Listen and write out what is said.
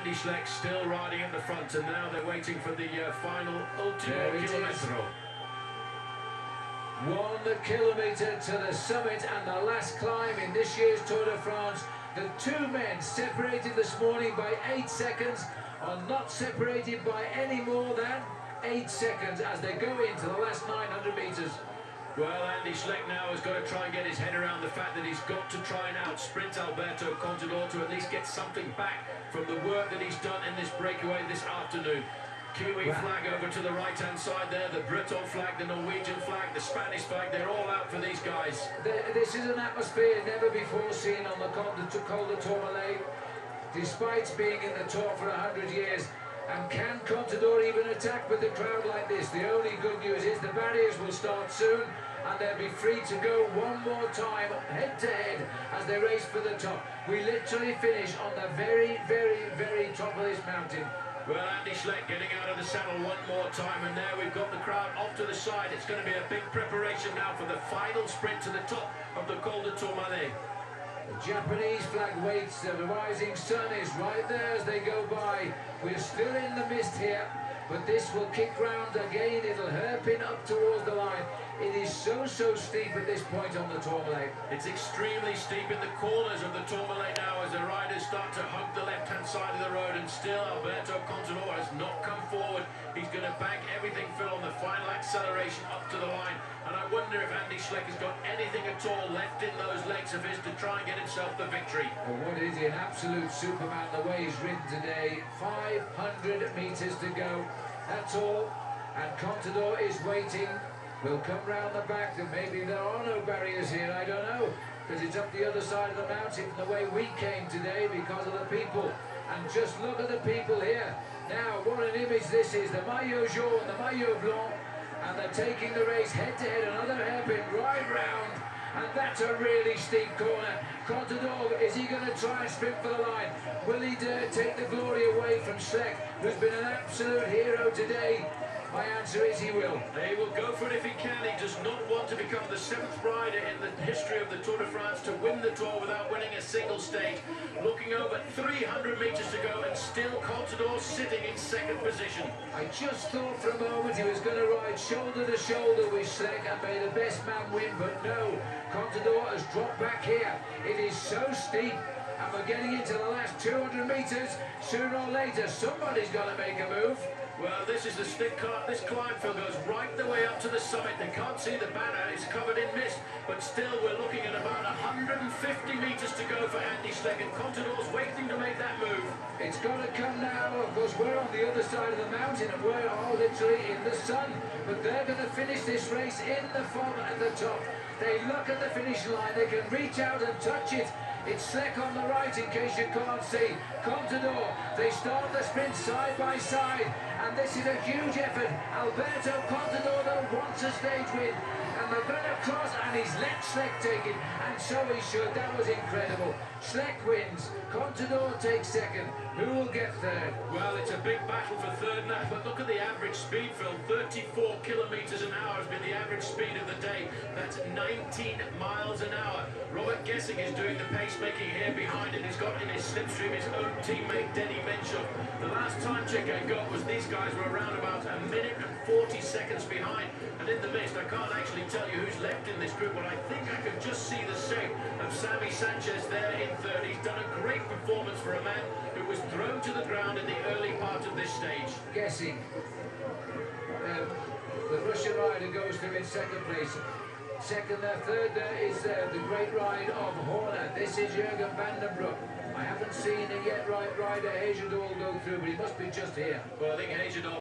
Andy Shleck still riding at the front, and now they're waiting for the final ultimo kilometro. 1 kilometre to the summit and the last climb in this year's Tour de France. The two men separated this morning by 8 seconds are not separated by any more than 8 seconds as they go into the last 900 metres. Well, Andy Shleck now has got to try and get his head around the fact that he's got to try and out-sprint Alberto Contador to at least get something back from the work that he's done in this breakaway this afternoon. Kiwi flag over to the right-hand side there, the Breton flag, the Norwegian flag, the Spanish flag, they're all out for these guys. This is an atmosphere never before seen on the Col de Tourmalet, despite being in the Tour for 100 years. And can Contador even attack with the crowd like this? The only good news is the barriers will start soon and they'll be free to go one more time head to head as they race for the top. We literally finish on the very, very, very top of this mountain. Well, Andy Shleck getting out of the saddle one more time, and there we've got the crowd off to the side. It's going to be a big preparation now for the final sprint to the top of the Col de Tourmalet. The Japanese flag waits, the rising sun is right there as they go by. We're still in the mist here, but this will kick round again, it'll hairpin up towards the line. It is so steep at this point on the Tourmalet. It's extremely steep in the corners of the Tourmalet now as the riders start to hug the left-hand side of the road, and still Alberto Contador has not come forward. He's going to bank everything Phil on the final acceleration up to the line, and I wonder if Andy Shleck has got anything at all left in those legs of his to try and get himself the victory. Well, what is he, an absolute superman the way he's ridden today. 500 metres to go, that's all, and Contador is waiting. We'll come round the back, and maybe there are no barriers here, I don't know, because it's up the other side of the mountain from the way we came today because of the people. And just look at the people here. Now, what an image this is, the maillot jaune, the maillot blanc, and they're taking the race head to head, another hairpin right round, and that's a really steep corner. Contador, is he going to try and sprint for the line? Will he dare take the glory away from Shleck, who's been an absolute hero today? My answer is he will. He will go for it if he can. He does not want to become the 7th rider in the history of the Tour de France to win the Tour without winning a single stage. Looking over 300 metres to go, and still Contador sitting in 2nd position. I just thought for a moment he was going to ride shoulder to shoulder with Shleck and may the best man win, but no. Contador has dropped back here. It is so steep, and we're getting into the last 200 metres. Sooner or later, somebody's got to make a move. Well, this is the stick cart. This climb, Phil, goes right the way up to the summit. They can't see the banner. It's covered in mist. But still, we're looking at about 150 metres to go for Andy Shleck, and Contador's waiting to make that move. It's got to come now. Of course, we're on the other side of the mountain, and we're all literally in the sun. But they're going to finish this race in the fog at the top. They look at the finish line. They can reach out and touch it. It's Shleck on the right, in case you can't see. Contador, they start the sprint side by side, and this is a huge effort. Alberto Contador, though, wants a stage win, and they're going to cross, and he's let Shleck take it, and so he should. That was incredible. Shleck wins, Contador takes 2nd. Who will get 3rd? Well, it's a big battle for 3rd now, but look at the average speed, Phil. 34 kilometres an hour has been the average speed of the day. That's 19 miles an hour. Robert Gessing is doing the pacemaking here behind it. He's got in his slipstream his own teammate Denny Menchov. The last time check I got was these guys were around about 1 minute and 40 seconds behind. And in the mist, I can't actually tell you who's left in this group, but I think I can just see the shape of Sammy Sanchez there in 3rd. He's done a great performance for a man who was thrown to the ground in the early part of this stage. Guessing. The Russian rider goes to in 2nd place. 2nd there, 3rd there is the great ride of Horner. This is Jürgen van den Broek. I haven't seen a yet rider Hejerdal go through, but he must be just here. Well, I think Hejerdal